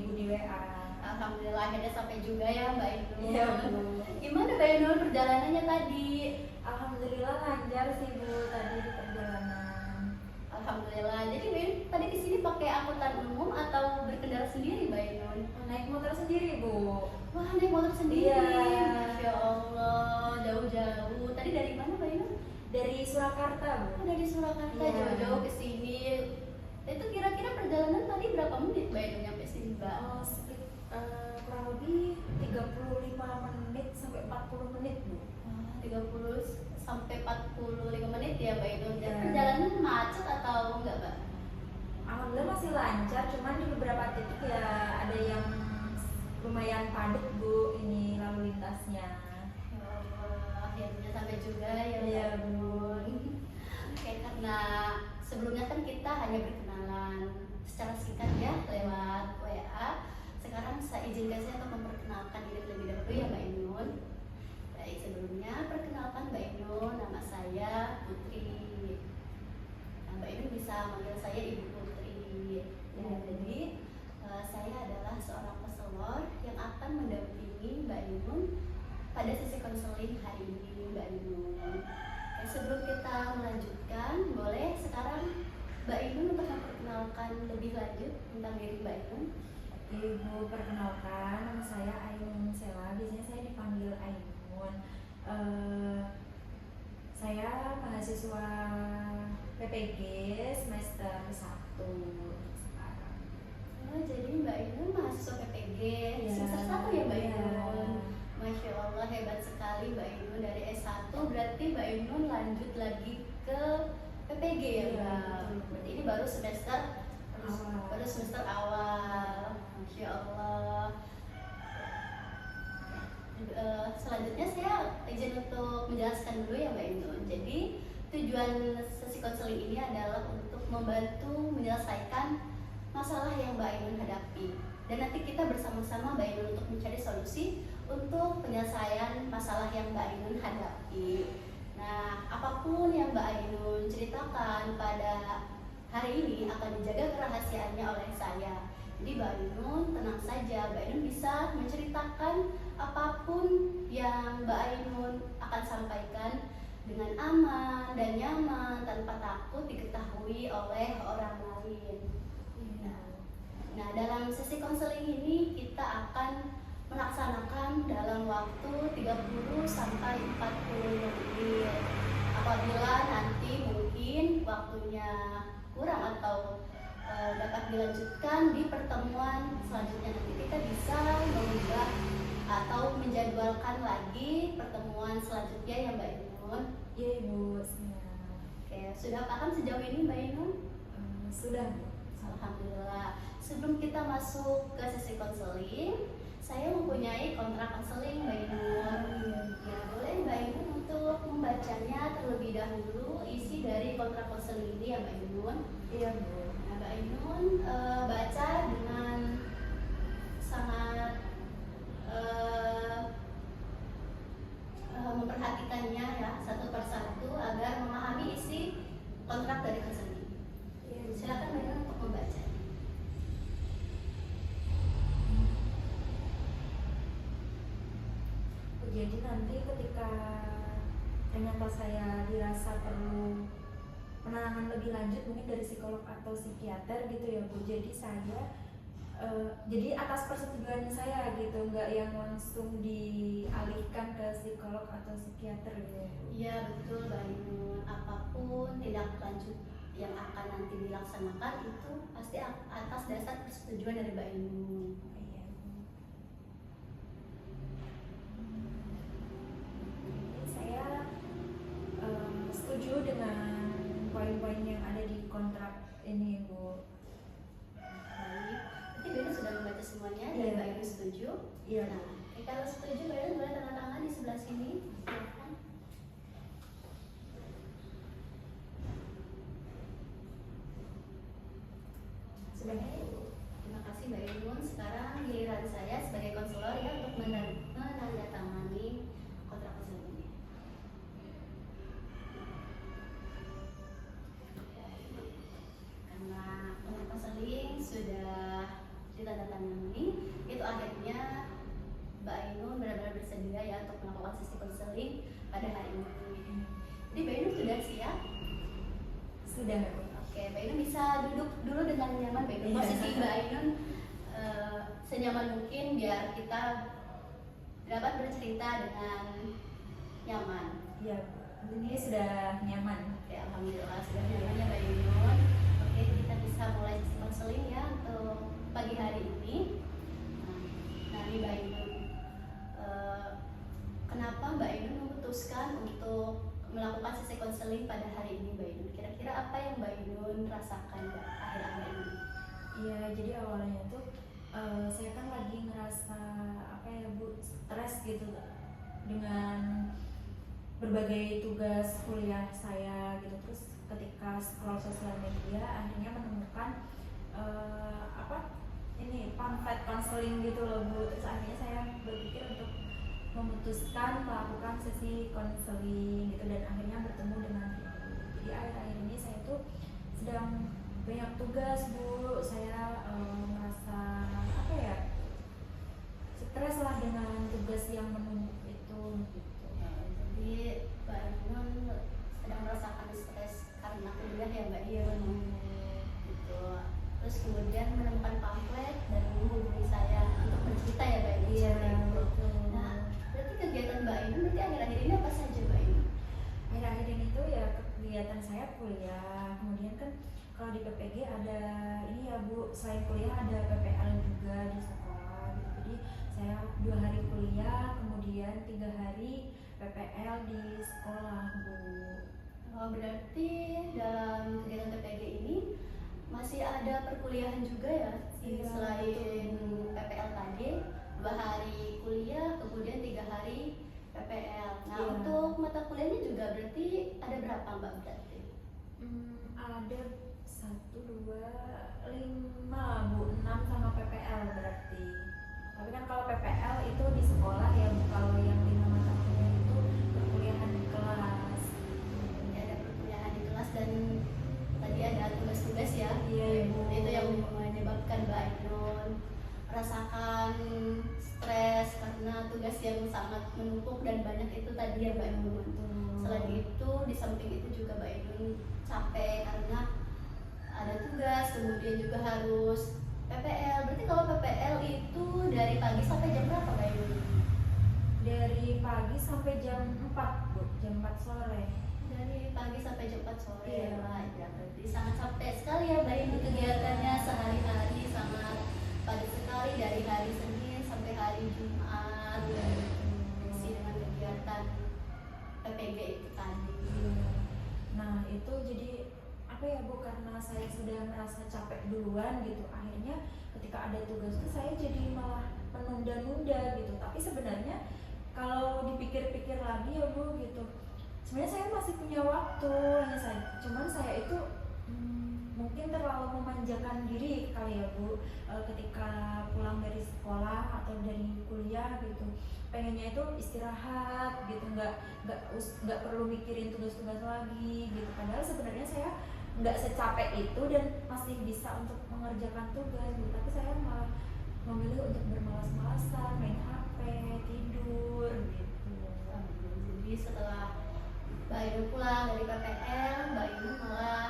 Ibu di WA. Alhamdulillah akhirnya sampai juga ya Mbak Ainun. Iya Bu. Gimana Mbak Ainun perjalanannya tadi? Alhamdulillah lancar sih Bu tadi di perjalanan. Alhamdulillah. Jadi Mbak Ainun tadi di sini pakai angkutan umum atau berkendara sendiri Mbak Ainun? Naik motor sendiri Bu. Wah, naik motor sendiri. Iya. Masya Allah, jauh-jauh. Tadi dari mana Mbak Ainun? Dari Surakarta Bu. Oh, dari Surakarta Iya. jauh-jauh ke sini. Itu kira-kira perjalanan tadi berapa menit Mbak Ainun nyampe sini Mbak? Kurang lebih 35 menit sampai 40 menit Bu. 30 sampai 45 menit ya Mbak Ainun. Dan Iya. perjalanan macet atau enggak Mbak? Alhamdulillah masih lancar, cuman di beberapa titik ya ada yang lumayan padat Bu ini lalu lintasnya. Ya Allah, akhirnya sampai juga ya Mbak Iya, Ainun. Oke, karena sebelumnya kan kita hanya berkenalan secara singkat ya lewat WA. Sekarang saya izinkan saya untuk memperkenalkan diri terlebih dahulu ya Mbak Ainun. Baik, sebelumnya perkenalkan Mbak Ainun, nama saya Putri. Nah, Mbak Ainun bisa manggil saya Ibu Putri. Ya, jadi saya adalah seorang peselor yang akan mendampingi Mbak Ainun pada sesi konseling hari ini Mbak Ainun. Oke, sebelum kita melanjutkan, boleh sekarang Mbak Ainun untuk memperkenalkan lebih lanjut tentang diri Mbak Ainun. Ibu, perkenalkan nama saya Ainun Sela, biasanya saya dipanggil Ainun. Saya mahasiswa PPG semester 1 sekarang. Oh, jadi Mbak Ainun mahasiswa PPG Iya. semester 1 ya Mbak Iya. Ainun. Masya Allah, hebat sekali Mbak Ainun. Dari S1 berarti Mbak Ainun lanjut lagi ke PPG ya Iya, Mbak. betul. Berarti ini baru semester awal. Masya Allah. Selanjutnya saya izin untuk menjelaskan dulu ya Mbak Ainun. Jadi tujuan sesi konseling ini adalah untuk membantu menyelesaikan masalah yang Mbak Ainun hadapi. Dan nanti kita bersama-sama Mbak Ainun untuk mencari solusi untuk penyelesaian masalah yang Mbak Ainun hadapi. Nah, apapun yang Mbak Ainun ceritakan pada hari ini akan dijaga kerahasiaannya oleh saya. Jadi Mbak Ainun tenang saja, Mbak Ainun bisa menceritakan apapun yang Mbak Ainun akan sampaikan dengan aman dan nyaman tanpa takut diketahui oleh orang lain. Nah, dalam sesi konseling ini kita akan melaksanakan dalam waktu 30 sampai 40 menit. Apabila nanti mungkin waktunya kurang atau dapat dilanjutkan di pertemuan selanjutnya, nanti kita bisa mengubah atau menjadwalkan lagi pertemuan selanjutnya ya Mbak Ainun. Iya Ibu, siap. Oke, sudah paham sejauh ini Mbak Ainun? Sudah Bu. Alhamdulillah. Sebelum kita masuk ke sesi konseling, saya mempunyai kontrak konseling Mbak Ainun. Ya, boleh Mbak Ainun untuk membacanya terlebih dahulu isi dari kontrak konseling ini ya Mbak Ainun. Iya Bu. Nah, Mbak Ainun baca dengan sangat memperhatikannya ya satu persatu agar memahami isi kontrak dari konseling. Silakan Mbak Ainun untuk membaca. Jadi nanti ketika ternyata saya dirasa perlu penanganan lebih lanjut mungkin dari psikolog atau psikiater gitu ya Bu. Jadi saya jadi atas persetujuan saya gitu, nggak yang langsung dialihkan ke psikolog atau psikiater gitu ya Bu. Iya betul Mbak Ainun. Apapun tindak lanjut yang akan nanti dilaksanakan itu pasti atas dasar persetujuan dari Mbak Ainun. Iya Bu. Saya setuju dengan poin-poin yang ada di kontrak ini Bu. Baik, nanti Mbak Ainun sudah membaca semuanya dan Iya. Mbak Ainun setuju. Iya. Nah, kalau setuju Mbak Ainun boleh tanda tangan di sebelah sini. Silakan. Sebenarnya Terima kasih Mbak Ainun. Sekarang giliran saya sebagai konselor ya untuk menandatangani kontrak konseling ini. Karena kontrak konseling sudah ditandatangani, Sudah. Oke, Mbak Ainun bisa duduk dulu dengan nyaman, Mbak Ainun. Posisi Mbak Ainun senyaman mungkin biar kita dapat bercerita dengan nyaman. Iya, ini sudah nyaman. Oke, alhamdulillah sudah nyaman ya Mbak Ainun. Oke, kita bisa mulai sesi konseling ya untuk pagi hari ini. Nah, ini Mbak Ainun. Kenapa Mbak Ainun memutuskan untuk melakukan sesi konseling pada hari ini, Mbak Ainun? Kira-kira apa yang Mbak Ainun rasakan akhir-akhir ini? Iya, jadi awalnya tuh saya kan lagi ngerasa apa ya Bu, stres gitu dengan berbagai tugas kuliah saya gitu. Terus ketika scroll sosial media akhirnya menemukan ini pamflet konseling gitu loh Bu. Terus akhirnya saya berpikir untuk memutuskan melakukan sesi konseling gitu, dan akhirnya bertemu dengan Ibu. Jadi akhir-akhir ini saya tuh sedang banyak tugas Bu. Saya merasa apa ya, stres lah dengan tugas yang menumpuk itu gitu. Jadi Mbak Ainun sedang merasakan stres karena kuliah ya Mbak? Iya benar. Gitu. Terus kemudian menemukan pamflet dan menghubungi saya untuk bercerita ya Mbak Ainun? Iya betul. Nah, berarti kegiatan Mbak Ainun berarti akhir-akhir ini apa saja Mbak Ainun? Akhir-akhir ini tuh ya kegiatan saya kuliah, kemudian kan kalau di PPG ada ini ya Bu, selain kuliah ada PPL juga di sekolah gitu. Jadi saya 2 hari kuliah, kemudian 3 hari PPL di sekolah Bu. Oh, berarti dalam kegiatan PPG ini masih ada perkuliahan juga ya? Iya, Selain betul. PPL tadi 2 hari kuliah, kemudian 3 hari PPL. Nah, Iya. untuk mata kuliahnya juga berarti ada berapa Mbak berarti? Ada 1, 2, 5 Bu, 6 sama PPL berarti. Tapi kan kalau PPL itu di sekolah ya Bu, kalau yang 5 mata kuliah itu perkuliahan di kelas. Jadi ada perkuliahan di kelas dan tadi ada tugas-tugas ya? Iya, Ibu. Itu yang menyebabkan Mbak Ainun merasakan stres karena tugas yang sangat menumpuk dan banyak itu tadi ya Mbak Ainun. Selain itu, di samping itu juga Mbak Ainun capek karena ada tugas, kemudian juga harus PPL. Berarti kalau PPL itu dari pagi sampai jam berapa Mbak Ainun? Dari pagi sampai jam 4 Bu, jam 4 sore. Dari pagi sampai jam 4 sore. Iya. Ya, berarti sangat capek sekali ya Mbak Ainun kegiatannya sehari-hari, sangat padat sekali dari hari Senin sampai hari Jumat. Isi dengan kegiatan PPG itu tadi. Nah itu jadi apa ya Bu, karena saya sudah merasa capek duluan gitu, akhirnya ketika ada tugas itu saya jadi malah menunda-nunda gitu. Tapi sebenarnya kalau dipikir-pikir lagi ya Bu gitu, sebenarnya saya masih punya waktu, hanya saya, cuman saya itu mungkin terlalu memanjakan diri kali ya Bu. Ketika pulang dari sekolah atau dari kuliah gitu, pengennya itu istirahat gitu, nggak perlu mikirin tugas-tugas lagi gitu. Padahal sebenarnya saya nggak secapek itu dan masih bisa untuk mengerjakan tugas gitu. Tapi saya malah memilih untuk bermalas-malasan, main HP, tidur gitu. Jadi setelah Mbak Ainun pulang dari PPL, Mbak Ainun malah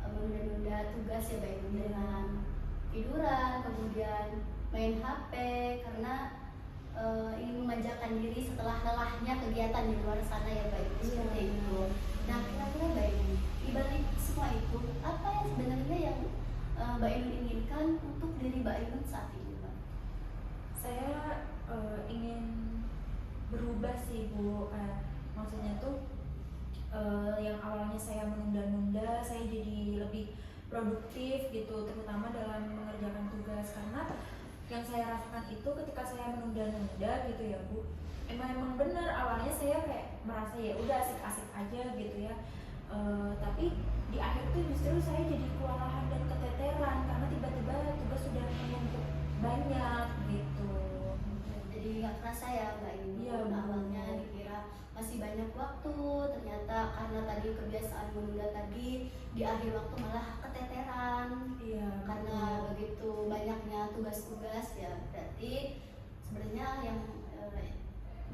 menunda-nunda tugas ya Mbak Ainun dengan tiduran, kemudian main HP karena ingin memanjakan diri setelah lelahnya kegiatan di luar sana ya Mbak Ainun, seperti itu. Nah, kira-kira Mbak Ainun, dibalik semua itu, apa yang sebenarnya yang Mbak Ainun inginkan untuk diri Mbak Ainun saat ini Mbak? Saya ingin berubah sih Bu, maksudnya tuh yang awalnya saya menunda-nunda, saya jadi lebih produktif gitu, terutama dalam mengerjakan tugas. Karena yang saya rasakan itu ketika saya menunda-nunda gitu ya Bu, emang bener awalnya saya kayak merasa ya udah asik-asik aja gitu ya, tapi di akhir tuh justru saya jadi kewalahan dan keteteran karena tiba-tiba tugas sudah menumpuk banyak gitu. Jadi nggak kerasa ya Mbak Ainun. Iya, Awalnya dikira masih banyak waktu, ternyata karena tadi kebiasaan menunda tadi di akhir waktu malah keteteran. Iya, Karena begitu banyaknya tugas-tugas ya, berarti sebenarnya yang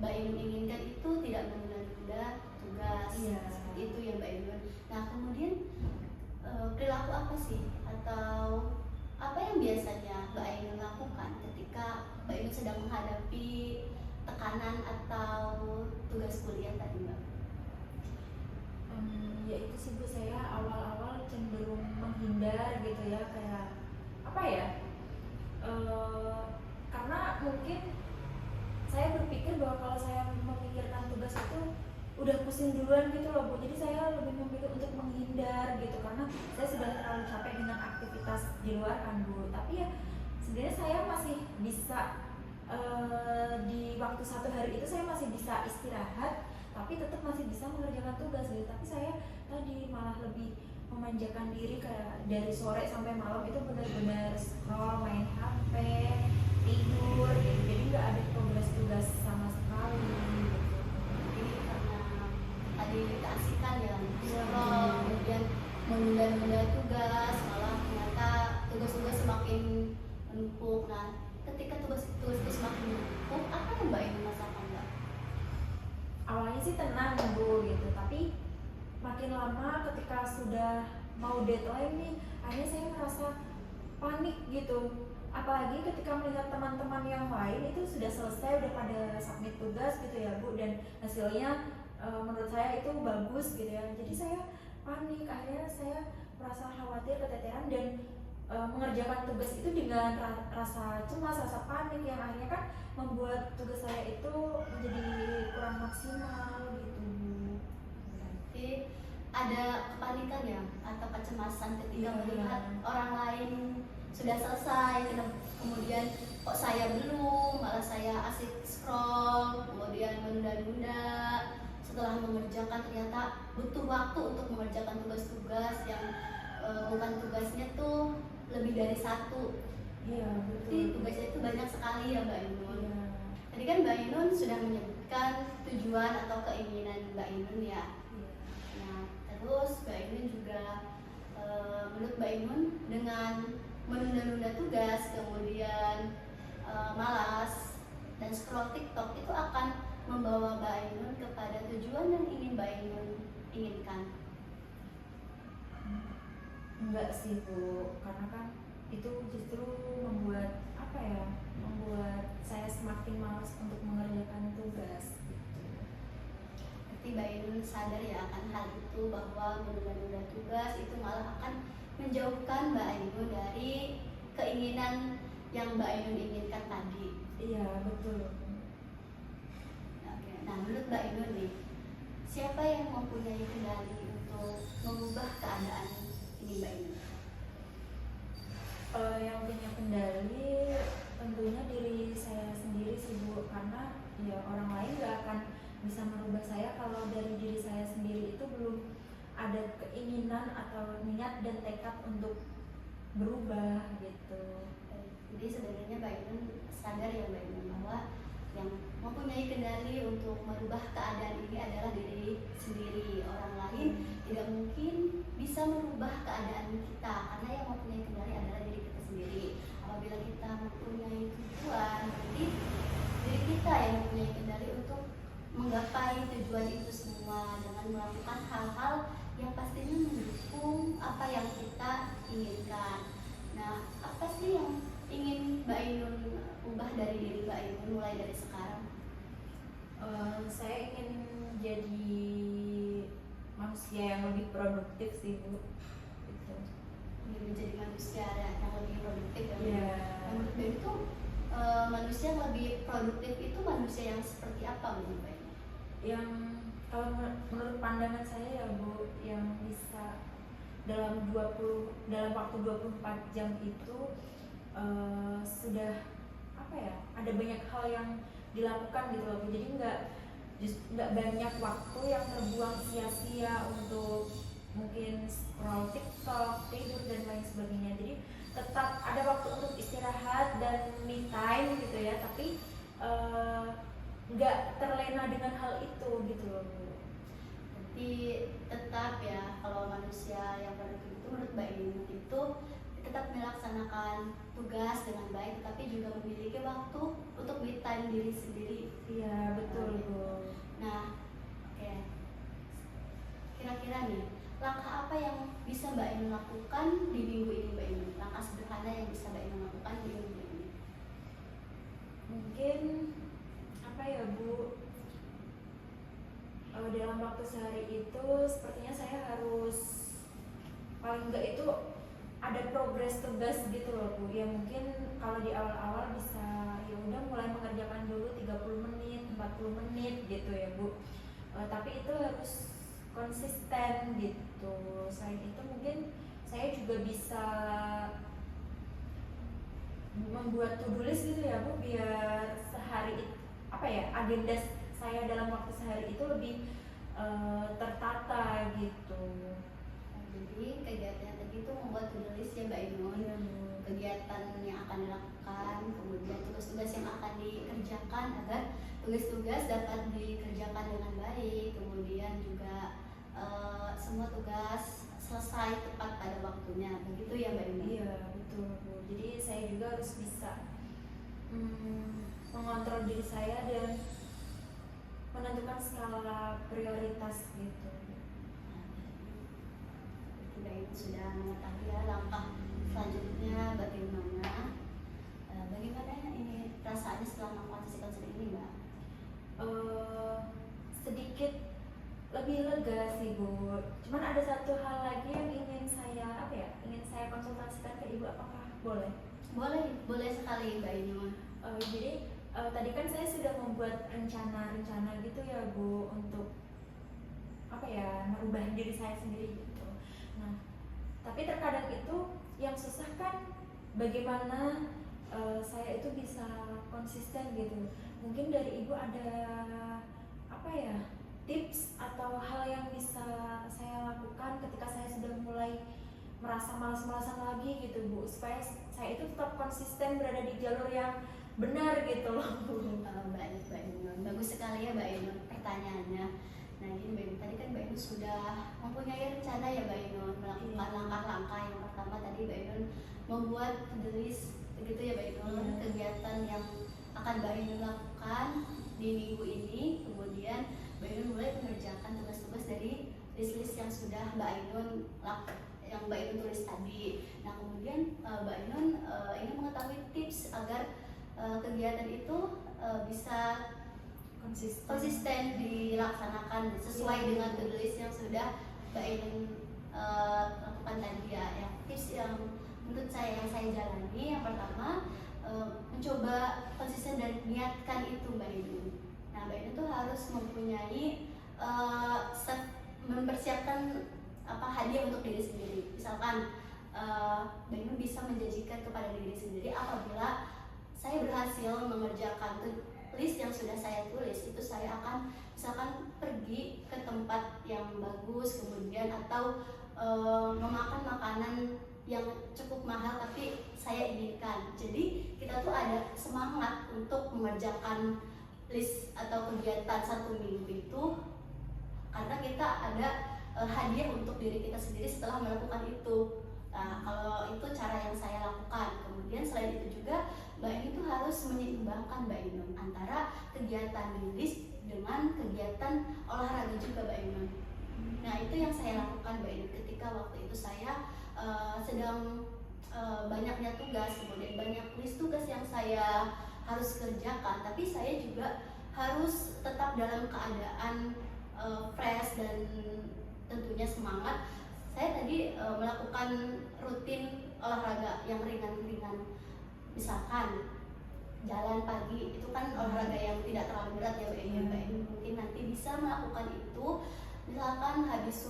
Mbak Ainun inginkan itu tidak menunda-nunda tugas. Iya. Seperti itu ya Mbak Ainun. Nah kemudian perilaku apa sih atau apa yang biasanya Mbak Ainun lakukan ketika Mbak Ainun sedang menghadapi tekanan atau tugas kuliah tadi Mbak? Ya itu sih Bu, saya awal-awal cenderung menghindar gitu ya, kayak apa ya, karena mungkin saya berpikir bahwa kalau saya memikirkan tugas itu udah pusing duluan gitu loh Bu, jadi saya lebih memilih untuk menghindar gitu, karena saya sudah terlalu capek dengan aktivitas di luar kan Bu. Tapi ya sebenarnya saya masih bisa di waktu satu hari itu saya masih bisa istirahat, tapi tetap masih bisa mengerjakan tugas gitu. Tapi saya tadi malah lebih memanjakan diri, kayak dari sore sampai malam itu benar-benar scroll, main HP, tidur gitu. Jadi nggak ada progres tugas sama sekali gitu. Jadi karena tadi keasikan ya Iya. scroll, kemudian menunda-nunda tugas, malah ternyata tugas-tugas semakin menumpuk. Nah ketika tugas-tugas itu semakin menumpuk, apa yang Mbak Ainun rasakan Mbak? Awalnya sih tenang Bu gitu, tapi makin lama ketika sudah mau deadline nih, akhirnya saya merasa panik gitu. Apalagi ketika melihat teman-teman yang lain itu sudah selesai, udah pada submit tugas gitu ya Bu, dan hasilnya menurut saya itu bagus gitu ya. Jadi saya panik, akhirnya saya merasa khawatir, keteteran, dan mengerjakan tugas itu dengan rasa cemas, rasa panik yang akhirnya kan membuat tugas saya itu menjadi kurang maksimal gitu. Berarti ada kepanikan ya atau kecemasan ketika Iya. melihat orang lain sudah selesai, kemudian kok saya belum, malah saya asik scroll, kemudian menunda-nunda. Setelah mengerjakan ternyata butuh waktu untuk mengerjakan tugas-tugas yang bukan tugasnya tuh lebih dari satu. Iya betul. Jadi tugasnya itu banyak sekali ya Mbak Ainun. Iya. Tadi kan Mbak Ainun sudah menyebutkan tujuan atau keinginan Mbak Ainun ya. Iya. Nah, terus Mbak Ainun juga menurut Mbak Ainun dengan menunda-nunda tugas, kemudian malas dan scroll TikTok itu akan membawa Mbak Ainun kepada tujuan yang ingin Mbak Ainun inginkan. Enggak sih Bu, karena kan itu justru membuat apa ya, membuat saya semakin malas untuk mengerjakan tugas gitu. Berarti Mbak Ainun sadar ya akan hal itu, bahwa menunda-nunda tugas itu malah akan menjauhkan Mbak Ainun dari keinginan yang Mbak Ainun inginkan tadi. Iya betul. Oke. Nah menurut Mbak Ainun nih, siapa yang mempunyai kendali untuk mengubah keadaan ini Mbak Ainun? Yang punya kendali tentunya diri saya sendiri sih Bu, karena ya orang lain gak akan bisa merubah saya kalau dari diri saya sendiri itu belum ada keinginan atau niat dan tekad untuk berubah gitu. Jadi sebenarnya Mbak Ainun sadar ya Mbak Ainun bahwa yang mempunyai kendali untuk merubah keadaan ini adalah diri sendiri. Orang lain tidak mungkin bisa merubah keadaan kita, karena yang mempunyai kendali adalah diri kita sendiri. Apabila kita mempunyai tujuan, berarti diri kita yang mempunyai kendali untuk menggapai tujuan itu semua dengan melakukan hal-hal yang pastinya mendukung apa yang kita inginkan. Nah, apa sih yang ingin Mbak Ainun ubah dari diri Mbak Ainun mulai dari sekarang? Saya ingin jadi manusia yang lebih produktif sih Bu. Gitu. Ingin menjadi manusia yang lebih produktif ya. Iya. Menurut Mbak itu manusia yang lebih produktif itu manusia yang seperti apa menurut Mbak Ainun? Yang kalau menurut pandangan saya ya Bu, yang bisa dalam waktu 24 jam itu sudah apa ya, ada banyak hal yang dilakukan gitu loh Bu. Jadi nggak banyak waktu yang terbuang sia-sia untuk mungkin scroll TikTok, tidur dan lain sebagainya. Jadi tetap ada waktu untuk istirahat dan me time gitu ya, tapi nggak terlena dengan hal itu gitu loh Bu. Jadi tetap ya, kalau manusia yang produktif itu menurut Mbak Ainun itu tetap melaksanakan tugas dengan baik, tapi juga memiliki waktu untuk me time diri sendiri. Iya betul Bu. Nah, oke. Kira-kira nih, langkah apa yang bisa Mbak Ainun lakukan di minggu ini Mbak Ainun? Langkah sederhana yang bisa Mbak Ainun lakukan di minggu ini? Mungkin apa ya Bu? Dalam waktu sehari itu sepertinya saya harus paling enggak itu ada progres tugas gitu loh Bu. Ya mungkin kalau di awal-awal bisa ya udah mulai mengerjakan dulu 30 menit, 40 menit gitu ya Bu. Tapi itu harus konsisten gitu. Selain itu mungkin saya juga bisa membuat to-do list gitu ya Bu, biar sehari apa ya, agenda saya dalam waktu sehari itu lebih tertata gitu. Jadi kegiatan tadi itu membuat to-do list ya Mbak Ainun. Iya, Bu. Kegiatan yang akan dilakukan, kemudian tugas-tugas yang akan dikerjakan agar tugas-tugas dapat dikerjakan dengan baik, kemudian juga semua tugas selesai tepat pada waktunya, begitu ya Mbak Ainun? Iya betul Bu. Jadi saya juga harus bisa mengontrol diri saya dan menentukan skala prioritas gitu. Mbak Ainun sudah mengetahui ya langkah selanjutnya bagaimana. Bagaimana ini perasaannya setelah melakukan sesi konseling ini Mbak? Sedikit lebih lega sih Bu. Cuman ada satu hal lagi yang ingin saya ingin saya konsultasikan ke Ibu, apakah boleh? Boleh sekali Mbak Ainun. Jadi tadi kan saya sudah membuat rencana-rencana gitu ya Bu, untuk merubah diri saya sendiri gitu. Nah, tapi terkadang itu yang susah kan bagaimana saya itu bisa konsisten gitu. Mungkin dari Ibu ada tips atau hal yang bisa saya lakukan ketika saya sudah mulai merasa malas-malasan lagi gitu Bu, supaya saya itu tetap konsisten berada di jalur yang benar gitu loh Bu. Baik Mbak Ainun, bagus sekali ya Mbak Ainun pertanyaannya. Nah ini Mbak Ainun, tadi kan Mbak Ainun sudah mempunyai rencana ya Mbak Ainun melakukan langkah-langkah. Yang pertama tadi Mbak Ainun membuat to-do list, begitu ya Mbak Ainun, kegiatan yang akan Mbak Ainun lakukan di minggu ini. Kemudian Mbak Ainun mulai mengerjakan tugas-tugas dari list-list yang sudah Mbak Ainun tulis tadi. Nah kemudian Mbak Ainun ingin mengetahui tips agar kegiatan itu bisa konsisten dilaksanakan sesuai dengan to-do list yang sudah Mbak Ainun lakukan tadi ya. Tips yang menurut saya yang saya jalani, yang pertama mencoba konsisten dan niatkan itu Mbak Ainun. Nah Mbak Ainun tuh harus mempunyai mempersiapkan hadiah untuk diri sendiri. Misalkan Mbak Ainun bisa menjanjikan kepada diri sendiri, apabila saya berhasil mengerjakan list yang sudah saya tulis, itu saya akan misalkan pergi ke tempat yang bagus, kemudian atau memakan makanan yang cukup mahal tapi saya inginkan. Jadi kita tuh ada semangat untuk mengerjakan list atau kegiatan satu minggu itu karena kita ada hadiah untuk diri kita sendiri setelah melakukan itu. Nah, kalau itu cara yang saya lakukan. Kemudian selain itu juga Mbak Ainun itu harus menyeimbangkan Mbak Ainun antara kegiatan menulis dengan kegiatan olahraga juga Mbak Ainun. Nah itu yang saya lakukan Mbak Ainun ketika waktu itu saya sedang banyaknya tugas, kemudian banyak list tugas yang saya harus kerjakan, tapi saya juga harus tetap dalam keadaan fresh dan tentunya semangat. Saya tadi melakukan rutin olahraga yang ringan-ringan, misalkan jalan pagi, itu kan olahraga yang tidak terlalu berat ya Mbak Ainun. Mungkin nanti bisa melakukan itu, misalkan habis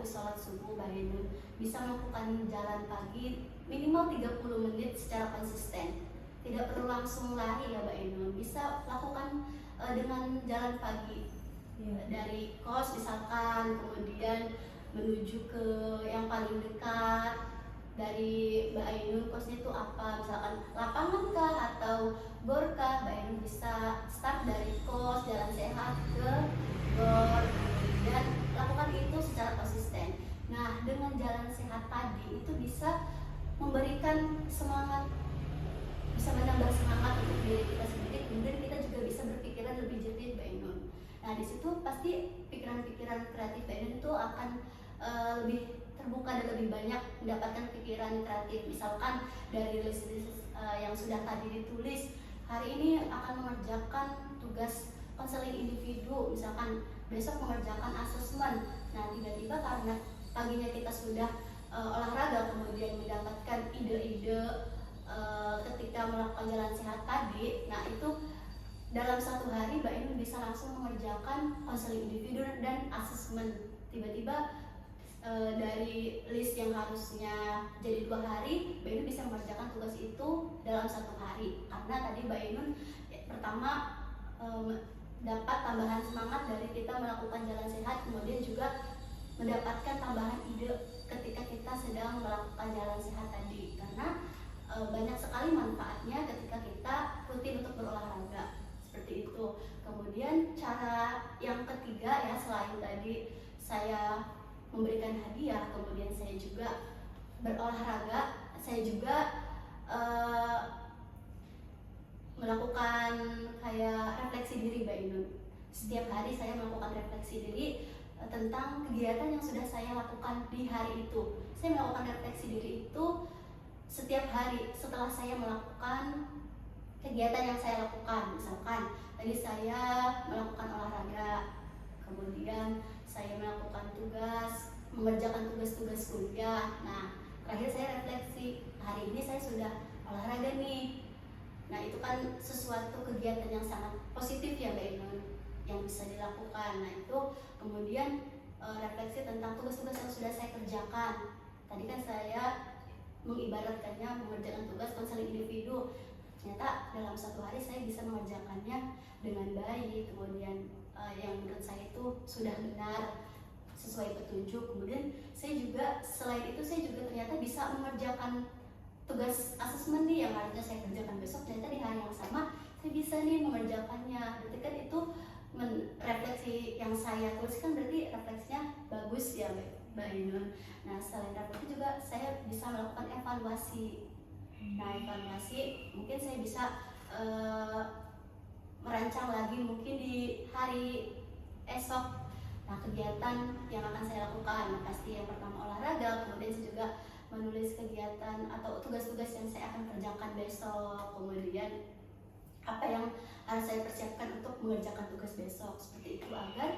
sholat subuh Mbak Ainun bisa melakukan jalan pagi minimal 30 menit secara konsisten. Tidak perlu langsung lari ya Mbak Ainun, bisa lakukan dengan jalan pagi dari kos misalkan, kemudian menuju ke yang paling dekat dari Mbak Ainun. Kosnya itu apa, misalkan lapangan kah atau gor kah, Mbak Ainun bisa start dari kos, jalan sehat ke gor, kemudian lakukan itu secara konsisten. Nah dengan jalan sehat tadi itu bisa memberikan semangat, bisa menambah semangat untuk diri kita sendiri, kemudian kita juga bisa berpikiran lebih jernih Mbak Ainun. Nah di situ pasti pikiran-pikiran kreatif Mbak Ainun itu akan lebih terbuka dan lebih banyak mendapatkan pikiran kreatif. Misalkan dari list-list yang sudah tadi ditulis, hari ini akan mengerjakan tugas konseling individu, misalkan besok mengerjakan asesmen. Nah tiba-tiba karena paginya kita sudah olahraga, kemudian mendapatkan ide-ide ketika melakukan jalan sehat tadi, nah itu dalam satu hari Mbak Ainun bisa langsung mengerjakan konseling individu dan asesmen. Tiba-tiba dari list yang harusnya jadi 2 hari, Mbak Ainun bisa mengerjakan tugas itu dalam 1 hari. Karena tadi Mbak Ainun pertama dapat tambahan semangat dari kita melakukan jalan sehat, kemudian juga mendapatkan tambahan ide ketika kita sedang melakukan jalan sehat tadi. Karena banyak sekali manfaatnya ketika kita rutin untuk berolahraga, seperti itu. Kemudian cara yang ketiga ya, selain tadi saya memberikan hadiah, kemudian saya juga berolahraga, saya juga melakukan kayak refleksi diri Mbak Ainun. Setiap hari saya melakukan refleksi diri tentang kegiatan yang sudah saya lakukan di hari itu. Saya melakukan refleksi diri itu setiap hari setelah saya melakukan kegiatan yang saya lakukan. Misalkan tadi saya melakukan olahraga, kemudian saya melakukan tugas, mengerjakan tugas-tugas kuliah. Nah, terakhir saya refleksi, hari ini saya sudah olahraga nih. Nah, itu kan sesuatu kegiatan yang sangat positif ya Mbak Ainun, yang bisa dilakukan. Nah, itu kemudian refleksi tentang tugas-tugas yang sudah saya kerjakan. Tadi kan saya mengibaratkannya mengerjakan tugas konseling individu. Ternyata dalam 1 hari saya bisa mengerjakannya dengan baik, kemudian yang menurut saya itu sudah benar sesuai petunjuk. Kemudian saya juga selain itu saya juga ternyata bisa mengerjakan tugas asesmen nih yang harusnya saya kerjakan besok, ternyata di hari yang sama saya bisa nih mengerjakannya. Berarti kan itu refleksi yang saya tuliskan berarti refleksinya bagus ya Mbak Ainun. Nah selain refleksi juga saya bisa melakukan evaluasi. Nah evaluasi mungkin saya bisa merancang lagi mungkin di hari esok. Nah kegiatan yang akan saya lakukan, nah, pasti yang pertama olahraga, kemudian saya juga menulis kegiatan atau tugas-tugas yang saya akan kerjakan besok, kemudian apa yang harus saya persiapkan untuk mengerjakan tugas besok, seperti itu agar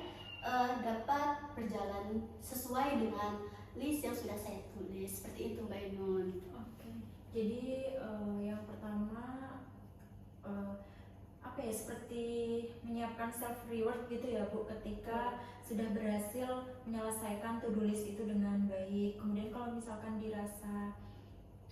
dapat berjalan sesuai dengan list yang sudah saya tulis, seperti itu Mbak Ainun. Oke. Jadi yang pertama apa ya, seperti menyiapkan self reward gitu ya Bu, ketika sudah berhasil menyelesaikan to-do list itu dengan baik. Kemudian kalau misalkan dirasa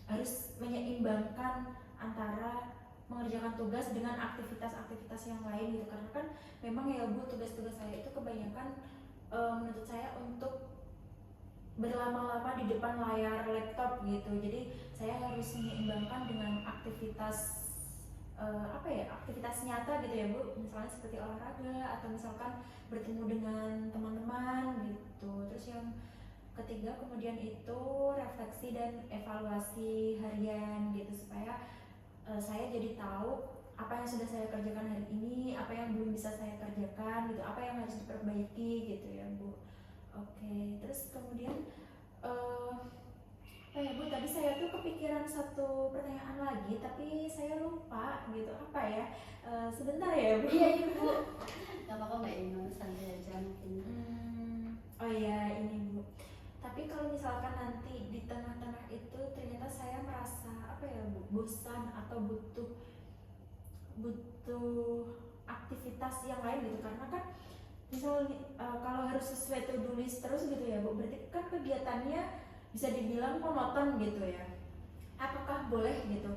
harus menyeimbangkan antara mengerjakan tugas dengan aktivitas-aktivitas yang lain gitu, karena kan memang ya Bu, tugas-tugas saya itu kebanyakan menurut saya untuk berlama-lama di depan layar laptop gitu. Jadi saya harus menyeimbangkan dengan aktivitas aktivitas nyata gitu ya Bu, misalnya seperti olahraga atau misalkan bertemu dengan teman-teman gitu. Terus yang ketiga kemudian itu refleksi dan evaluasi harian gitu, supaya saya jadi tahu apa yang sudah saya kerjakan hari ini, apa yang belum bisa saya kerjakan gitu, apa yang harus diperbaiki gitu ya Bu. Oke, terus kemudian ya Bu, tadi saya tuh kepikiran satu pertanyaan lagi tapi saya lupa gitu, apa ya, sebentar ya Bu. Iya Ibu, gak apa-apa Mbak Ainun, santai aja mungkin. Oh iya ini Bu, tapi kalau misalkan nanti di tengah-tengah itu ternyata saya merasa apa ya Bu, bosan atau butuh aktivitas yang lain gitu, karena kan misalnya kalau harus sesuai to-do list terus gitu ya Bu, berarti kan kegiatannya bisa dibilang monoton gitu ya. Apakah boleh gitu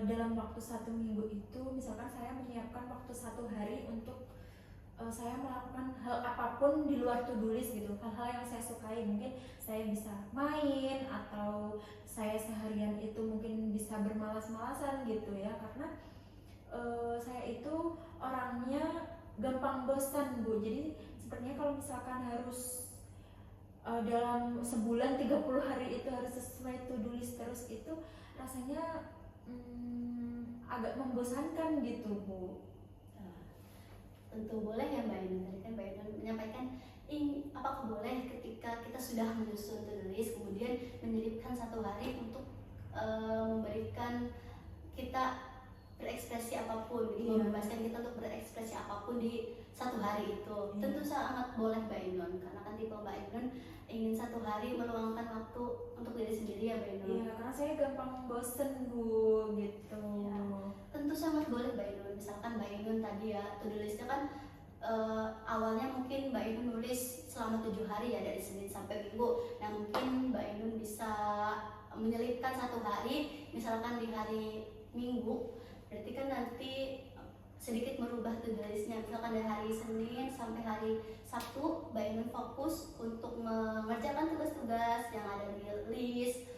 dalam waktu 1 minggu itu misalkan saya menyiapkan waktu 1 hari untuk saya melakukan hal apapun di luar to-do list gitu, hal-hal yang saya sukai. Mungkin saya bisa main atau saya seharian itu mungkin bisa bermalas-malasan gitu ya, karena saya itu orangnya gampang bosan Bu. Jadi sepertinya kalau misalkan harus dalam sebulan 30 hari itu harus sesuai to do list terus, itu rasanya agak membosankan gitu Bu. Tentu boleh ya Mbak Ainun. Tadi kan Mbak Ainun menyampaikan apakah boleh ketika kita sudah menyusun to do list kemudian menyelipkan satu hari untuk memberikan kita berekspresi apapun, membebaskan kita untuk berekspresi apapun di satu hari itu. Tentu sangat boleh Mbak Ainun, karena kan tipe Mbak Ainun ingin satu hari meluangkan waktu untuk diri sendiri ya Mbak Ainun. Iya, karena saya gampang bosen Bu gitu. Ya, tentu sangat boleh Mbak Ainun. Misalkan Mbak Ainun tadi ya, to do listnya kan awalnya mungkin Mbak Ainun nulis selama 7 hari ya, dari Senin sampai Minggu. Nah mungkin Mbak Ainun bisa menyelipkan satu hari, misalkan di hari Minggu, berarti kan nanti sedikit merubah to do listnya. Misalkan dari hari Senin sampai hari Sabtu Mbak Ainun fokus untuk mengerjakan tugas-tugas yang ada di list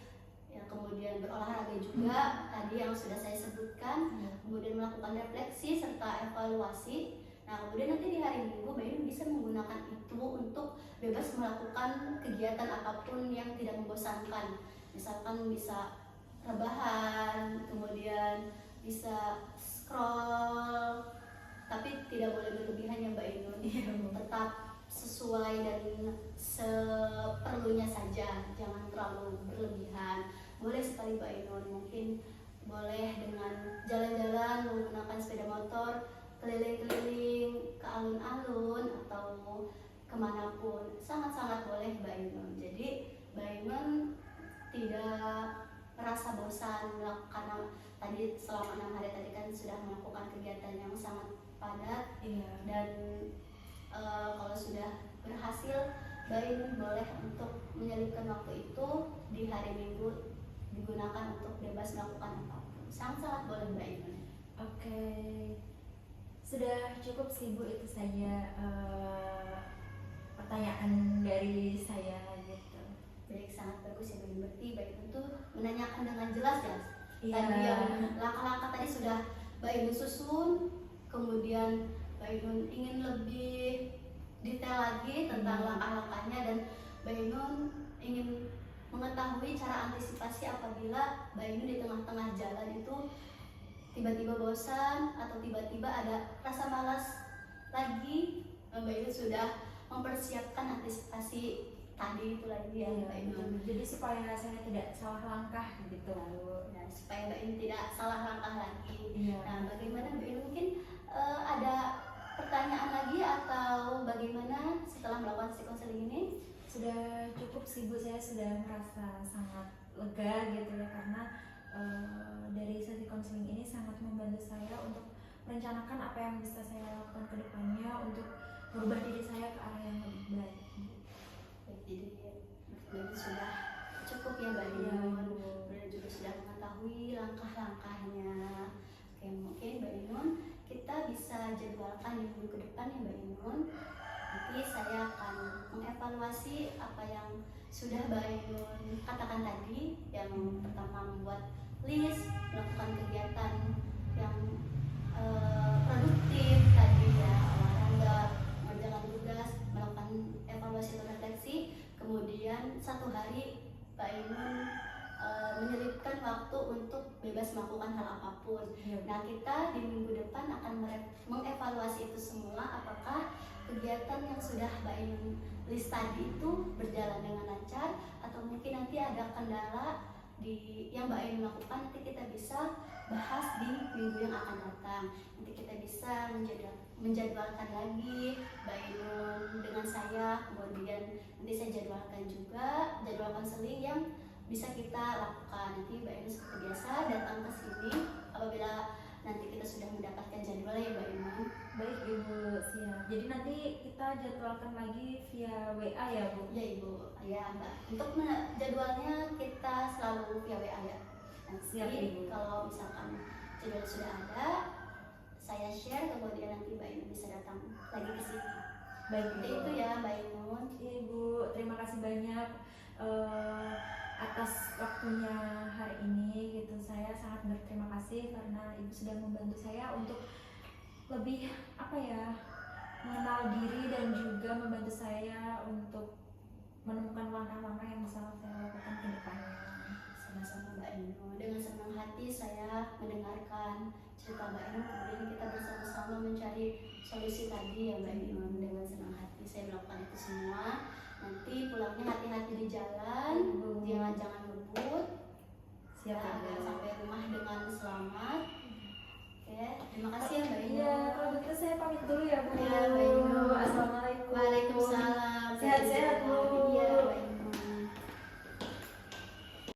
ya, kemudian berolahraga juga tadi yang sudah saya sebutkan, kemudian melakukan refleksi serta evaluasi. Nah kemudian nanti di hari Minggu Mbak Ainun bisa menggunakan itu untuk bebas melakukan kegiatan apapun yang tidak membosankan. Misalkan bisa rebahan, kemudian bisa scroll, tapi tidak boleh berlebihan ya Mbak Ainun. Tetap sesuai dan seperlunya saja, jangan terlalu berlebihan. Boleh sekali Mbak Ainun, mungkin boleh dengan jalan-jalan menggunakan sepeda motor keliling-keliling ke alun-alun atau kemanapun, sangat-sangat boleh Mbak Ainun. Jadi Mbak Ainun tidak merasa bosan karena tadi selama 6 hari tadi kan sudah melakukan kegiatan yang sangat padat. Dan kalau sudah berhasil, Mbak Ainun boleh untuk menyelipkan waktu itu di hari Minggu, digunakan untuk bebas melakukan apapun. Sangat-sangat boleh Mbak Ainun. Oke, sudah cukup sih Bu, itu saja pertanyaan dari saya gitu. Baik, sangat bagus ya Mbak. Berarti Mbak Ainun tuh menanyakan dengan jelas ya. Iya. Tadi yang langkah-langkah tadi sudah Mbak Ainun susun, kemudian Mbak Ainun ingin lebih detail lagi tentang langkah-langkahnya, dan Mbak Ainun ingin mengetahui cara antisipasi apabila Mbak Ainun di tengah-tengah jalan itu tiba-tiba bosan atau tiba-tiba ada rasa malas lagi. Mbak Ainun sudah mempersiapkan antisipasi tadi itu lagi ya Mbak Ainun. Jadi supaya saya tidak salah langkah gitu. Nah, supaya Mbak Ainun tidak salah langkah lagi. Nah, bagaimana Mbak Ainun, mungkin ada pertanyaan lagi atau bagaimana setelah melakukan sesi konseling ini? Sudah cukup sih Bu, saya sudah merasa sangat lega gitu ya, karena dari sesi konseling ini sangat membantu saya untuk merencanakan apa yang bisa saya lakukan ke depannya untuk merubah diri saya ke arah yang lebih baik. Jadi sudah cukup ya Mbak Ainun, dan juga sudah mengetahui langkah-langkahnya. Oke, mungkin Mbak Ainun kita bisa jadwalkan di minggu ke depan ya Mbak Ainun. Nanti saya akan mengevaluasi apa yang sudah Mbak Ainun katakan tadi. Yang pertama, membuat list, melakukan kegiatan yang produktif tadi ya, olahraga, mengerjakan tugas, melakukan evaluasi atau refleksi. Kemudian satu hari Mbak Ainun menyelipkan waktu untuk bebas melakukan hal apapun. Nah, kita di minggu depan akan mengevaluasi itu semua, apakah kegiatan yang sudah Mbak Ainun list tadi itu berjalan dengan lancar, atau mungkin nanti ada kendala yang Mbak Ainun lakukan. Nanti kita bisa bahas di minggu yang akan datang. Nanti kita bisa menjadwalkan lagi Mbak Ainun dengan saya, kemudian nanti saya jadwalkan juga jadwal konseling yang bisa kita lakukan. Nanti Mbak Ainun seperti biasa datang ke sini apabila nanti kita sudah mendapatkan jadwalnya ya Mbak Ainun. Baik Ibu, siap. Jadi nanti kita jadwalkan lagi via WA ya Bu? Ya Ibu, ya Mbak. Untuk jadwalnya kita selalu via WA ya. Nanti siap, Ibu. Kalau misalkan jadwal sudah ada, saya share, kemudian nanti Mbak Ainun bisa datang lagi ke sini. Baik Ibu. Itu ya Mbak Ainun. Iya Ibu, terima kasih banyak atas waktunya hari ini gitu. Saya sangat berterima kasih karena Ibu sudah membantu saya untuk lebih mengenal diri dan juga membantu saya untuk menemukan langkah-langkah yang bisa saya lakukan ke depannya. Sama-sama Mbak Eno, dengan senang hati saya mendengarkan cerita Mbak Eno, kemudian kita bersama-sama mencari solusi tadi ya Mbak Eno. Dengan senang hati saya melakukan itu semua. Nanti pulangnya hati-hati di jalan, jangan ngebut, Siap ya, agar Bu. sampai rumah dengan selamat. Oke, terima kasih ya Mbak Eno. Iya, kalau begitu saya pamit dulu ya Bu. Ya, Mbak Eno. Assalamualaikum. Waalaikumsalam.